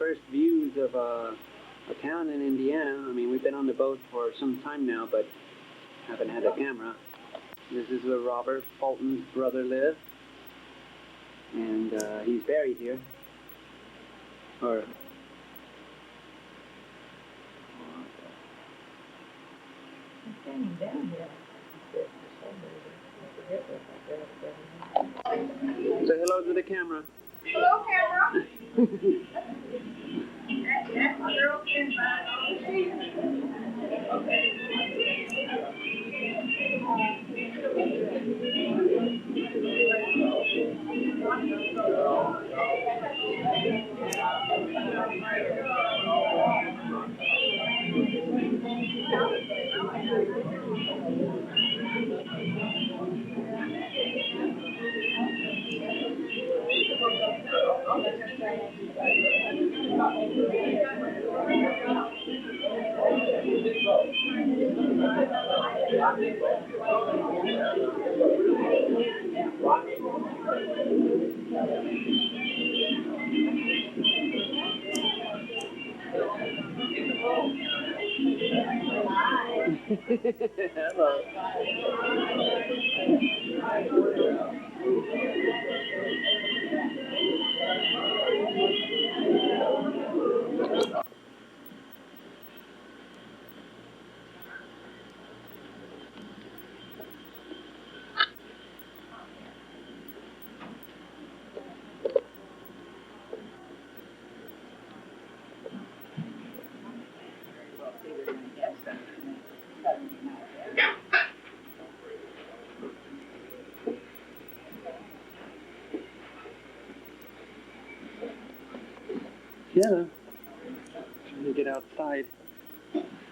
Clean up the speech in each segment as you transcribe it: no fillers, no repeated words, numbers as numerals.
first views of a town in Indiana. I mean, we've been on the boat for some time now, but haven't had a camera. This is where Robert Fulton's brother lived, and he's buried here. Or standing down here. Say hello to the camera. Hello, camera. That girl can buy all the cheese. Okay. Hello. Yeah. Trying to get outside.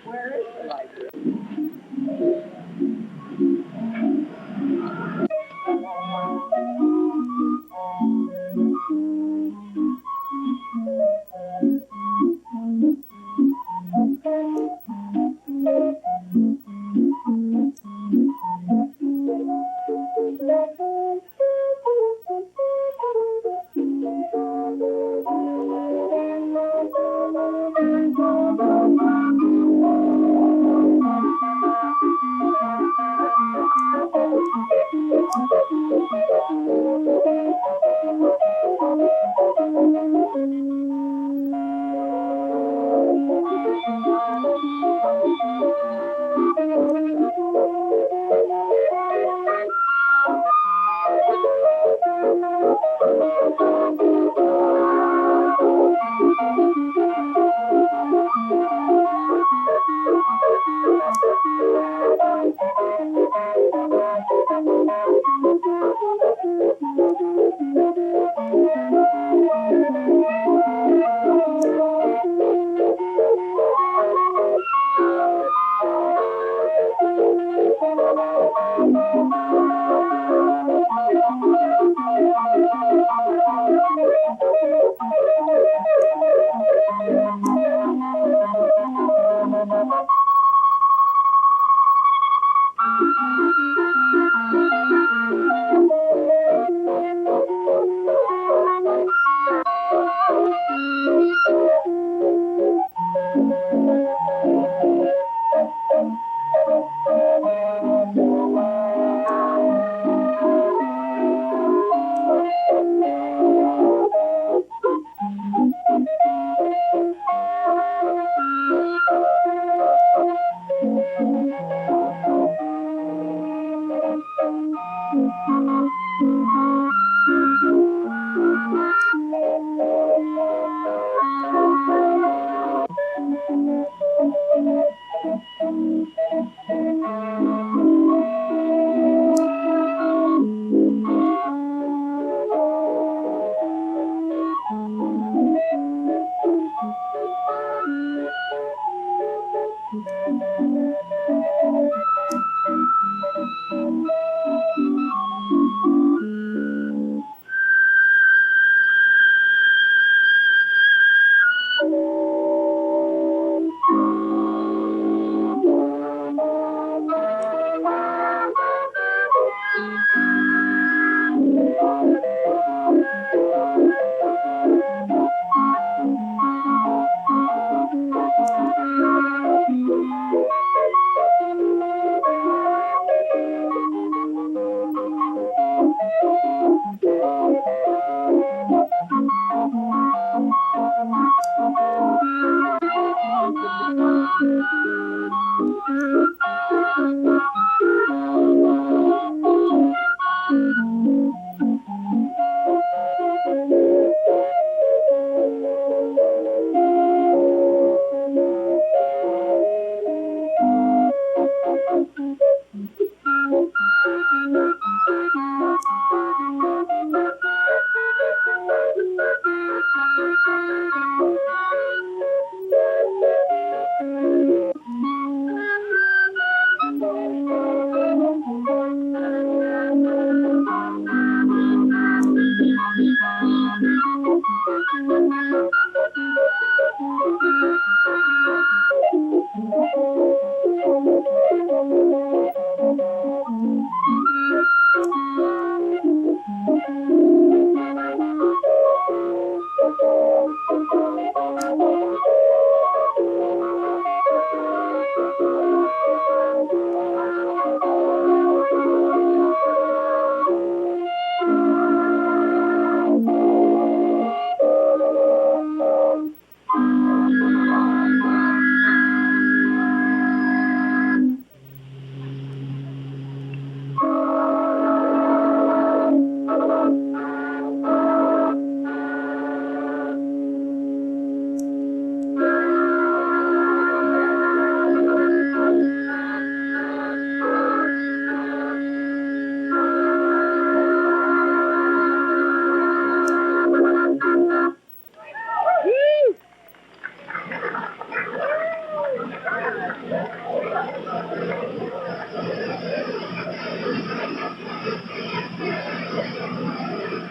Where is the library?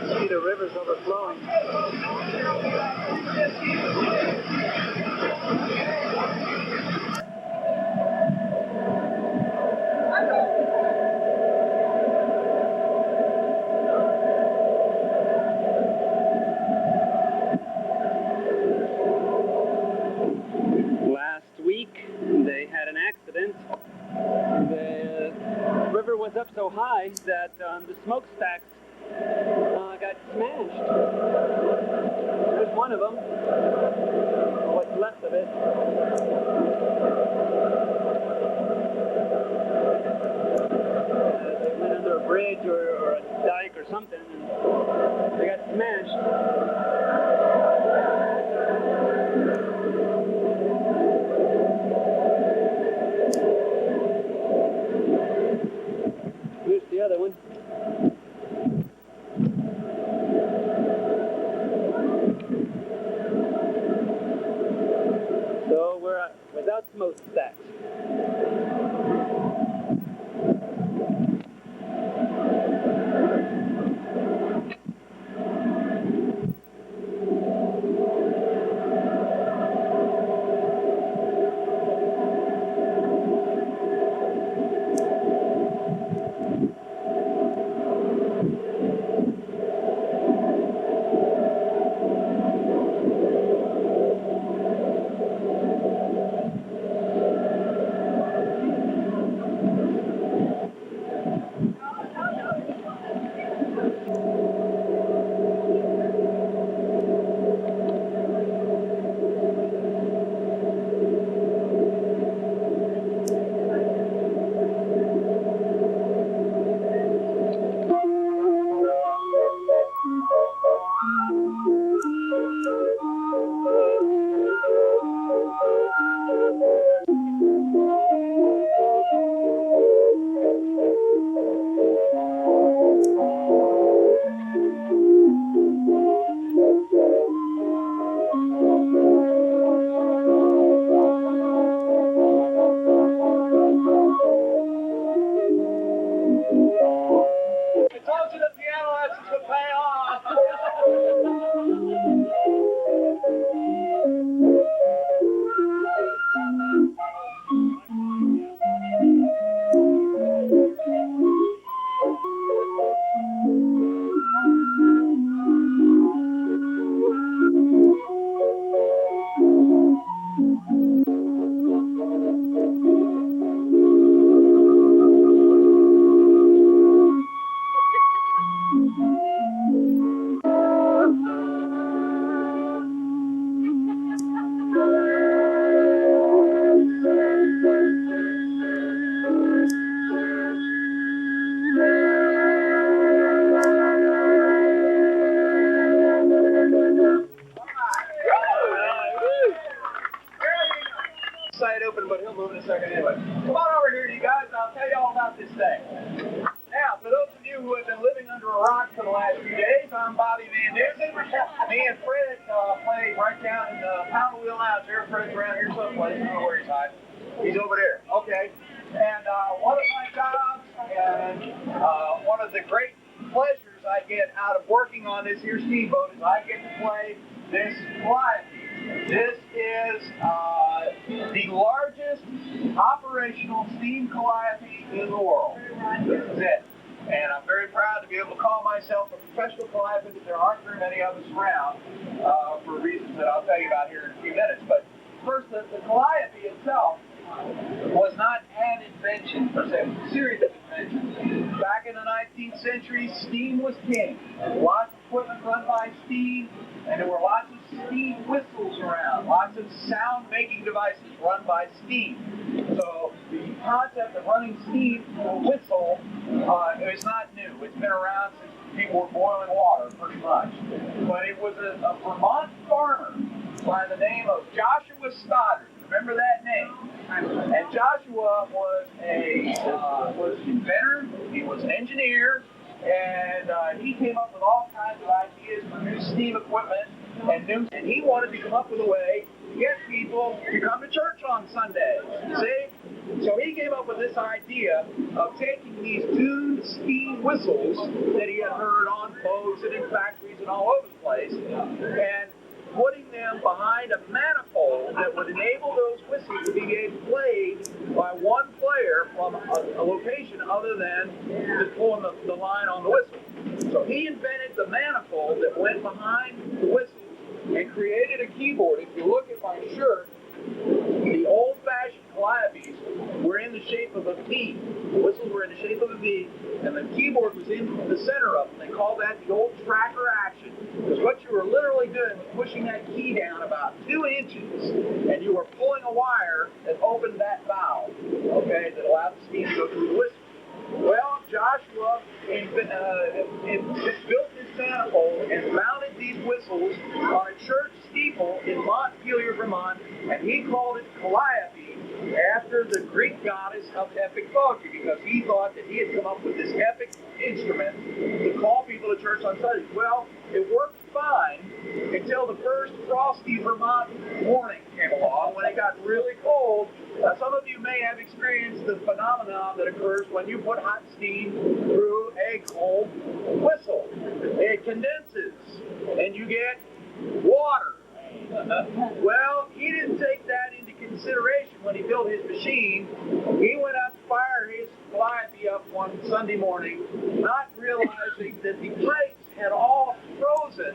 See the river's overflowing. Last week, they had an accident. The river was up so high that the smokestacks got smashed. There's one of them, or what's left of it. They went under a bridge or a dike or something, and they got smashed. Here's the other one. So we're without smokestacks. He's over there. Okay. And one of my jobs and one of the great pleasures I get out of working on this here steamboat is I get to play this calliope. This is the largest operational steam calliope in the world. This is it. And I'm very proud to be able to call myself a professional calliope because there aren't very many of us around for reasons that I'll tell you about here in a few minutes. But first, the calliope itself was not an invention per se, it was a series of inventions. Back in the 19th century, steam was king. Lots of equipment run by steam, and there were lots of steam whistles around, lots of sound-making devices run by steam. So the concept of running steam through a whistle is not new. It's been around since people were boiling water, pretty much. But it was a Vermont farmer by the name of Joshua Stoddard. Remember that name? And Joshua was an inventor. He was an engineer, and he came up with all kinds of ideas for new steam equipment and he wanted to come up with a way to get people to come to church on Sunday. See? So he came up with this idea of taking these tuned steam whistles that he had heard on boats and in factories and all over the place, and putting them behind a manifold that would enable those whistles to be played by one player from a location other than just pulling the line on the whistle. So he invented the manifold that went behind the whistles and created a keyboard. If you look at my shirt, the old-fashioned calliopes were in the shape of a V. The whistles were in the shape of a V, and the keyboard was in the center of them. They called that the old tracker action. Because what you were literally doing was pushing that key down about 2 inches, and you were pulling a wire that opened that valve, okay, that allowed the steam to go through the whistle. Well, Joshua built this manifold and mounted these whistles on a church steeple in Montpelier, Vermont, and he called it calliope after the Greek goddess of epic poetry, because he thought that he had come up with this epic instrument to call people to church on Sundays. Well, it worked fine until the first frosty Vermont morning came along when it got really cold. Some of you may have experienced the phenomenon that occurs when you put hot steam through a cold whistle. It condenses, and you get water. Well, he didn't take that into consideration when he built his machine. He went out to fire his calliope up one Sunday morning, not realizing that the plates had all frozen.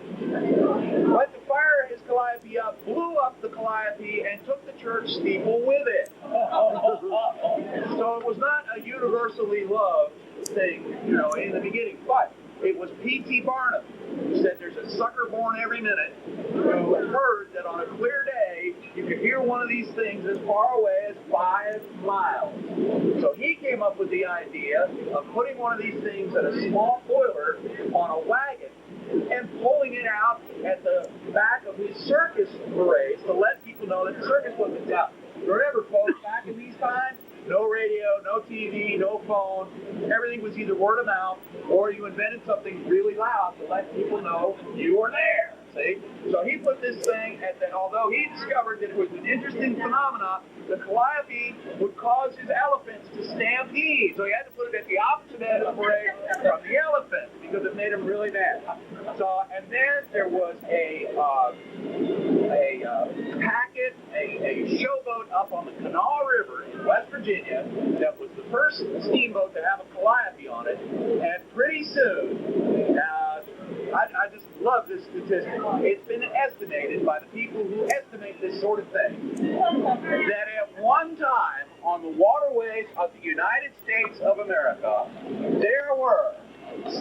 Went to fire his calliope up, blew up the calliope, and took the church steeple with it. So it was not a universally loved thing, in the beginning, but it was P.T. Barnum who said there's a sucker born every minute who heard that on a clear day you could hear one of these things as far away as 5 miles. So he came up with the idea of putting one of these things in a small boiler on a wagon and pulling it out at the back of his circus parades to let people know that the circus was in town. Remember, folks, back in these times, no radio, no TV, no phone. Everything was either word of mouth or you invented something really loud to let people know you were there. See? So he put this thing although he discovered that it was an interesting phenomenon, the calliope would cause his elephants to stampede. So he had to put it at the opposite end of the parade from the elephant because it made him really mad. So, and then there was a showboat up on the Kanawha River in West Virginia that was the first steamboat to have a calliope on it, and pretty soon, I just love this statistic. It's been estimated by the people who estimate this sort of thing that at one time on the waterways of the United States of America, there were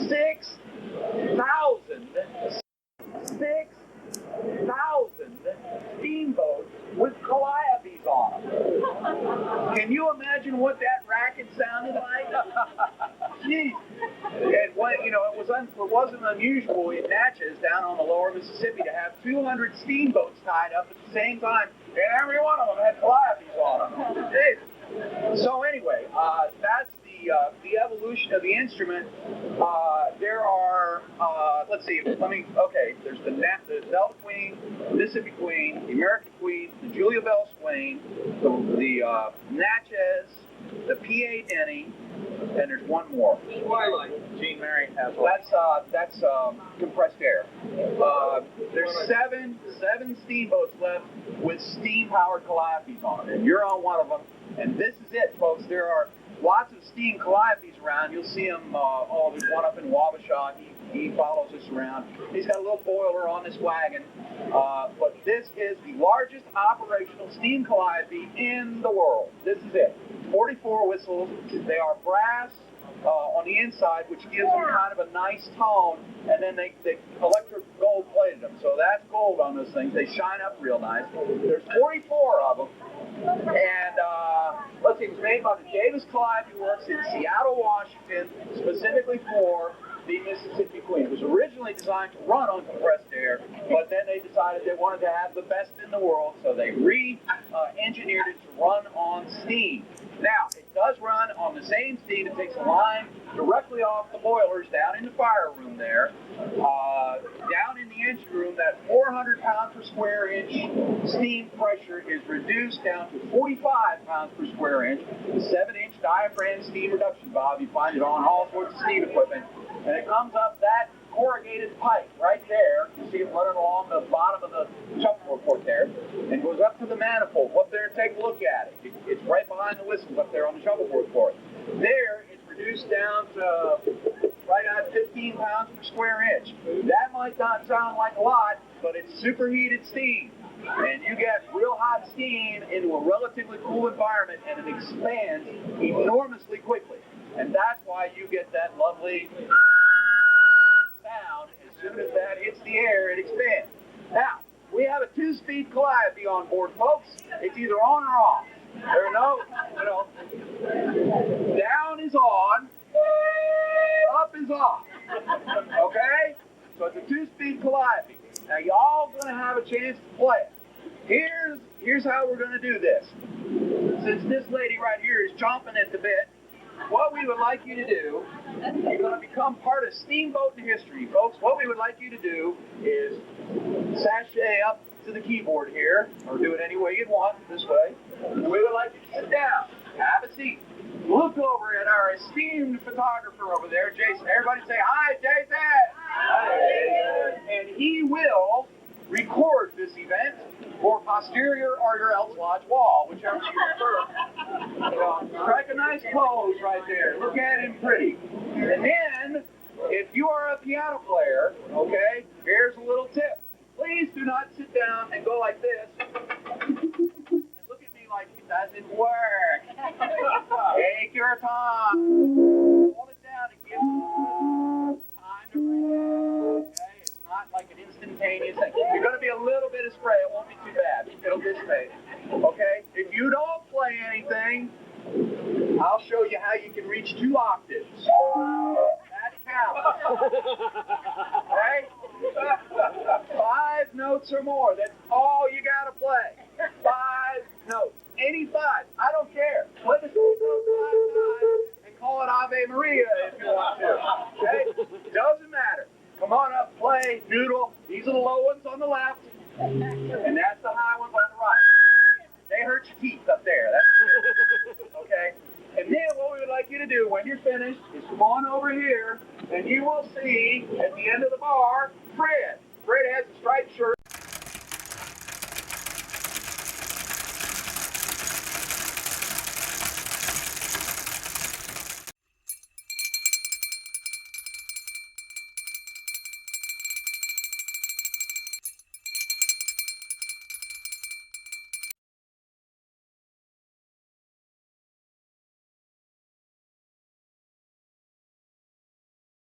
6,000 steamboats with calliope on them. Can you imagine what that racket sounded like? Jeez. It wasn't unusual in Natchez down on the lower Mississippi to have 200 steamboats tied up at the same time, and every one of them had calliopes on them. Jeez. So anyway, that's the evolution of the instrument. There are, there's the Delta Queen, Mississippi Queen, the American Queen, the Julia Bell Swain, the Natchez, the PA Denny, and there's one more. Twilight. Jean Mary has that's compressed air. There's seven steamboats left with steam-powered calliopes on them, and you're on one of them. And this is it, folks. There are lots of steam calliopes around. You'll see them. There's one up in Wabasha. He follows us around. He's got a little boiler on this wagon. But this is the largest operational steam calliope in the world. This is it. 44 whistles. They are brass on the inside, which gives them kind of a nice tone. And then they electric gold plated them. So that's gold on those things. They shine up real nice. There's 44 of them. And let's see, it was made by the Davis Calliope Works in Seattle, Washington, specifically for the Mississippi Queen. It was originally designed to run on compressed air, but then they decided they wanted to have the best in the world, so they re-engineered it to run on steam. Now, it does run on the same steam. It takes a line directly off the boilers down in the fire room there. Down in the engine room, that 400 pounds per square inch steam pressure is reduced down to 45 pounds per square inch. The 7-inch diaphragm steam reduction valve, you find it on all sorts of steam equipment. And it comes up that corrugated pipe right there. You see it running along the bottom of the shuffleboard port there, and goes up to the manifold. Up there, take a look at it. It's right behind the whistles up there on the shuffleboard port. There, it's reduced down to right at 15 pounds per square inch. That might not sound like a lot, but it's superheated steam. And you get real hot steam into a relatively cool environment, and it expands enormously quickly. And that's why you get that lovely sound. As soon as that hits the air, it expands. Now, we have a 2-speed calliope on board, folks. It's either on or off. There are no, down is on, up is off. Okay? So it's a 2-speed calliope. Now, y'all gonna have a chance to play it. Here's how we're gonna do this. Since this lady right here is chomping at the bit, what we would like you to do, you're going to become part of steamboating history, folks. What we would like you to do is sashay up to the keyboard here, or do it any way you'd want, this way. We would like you to sit down, have a seat, look over at our esteemed photographer over there, Jason. Everybody say, "Hi, Jason!" Hi. And he will record this event for posterior or your else lodge wall, whichever you prefer. Strike a nice pose right there. Look at him pretty. And then, if you are a piano player, okay, here's a little tip. Please do not sit down and go like this and look at me like it doesn't work. Take your time. Hold it down and give it time to breathe. Okay? It's not like an instantaneous thing. You're going to be a little bit of spray. It won't be too bad. It'll dissipate. Okay? If you don't play anything, I'll show you how you can reach 2 octaves. That counts. Okay? 5 notes or more. That's all you got to play. 5 notes. Any 5. I don't care. Play the same note 5 times and call it Ave Maria if you want to. Okay? Doesn't matter. Come on up, play, noodle. These are the low ones on the left, and that's the high ones on the right. They hurt your teeth up there. That's okay? And then what we would like you to do when you're finished is come on over here, and you will see at the end of the bar, Fred. Fred has a striped shirt.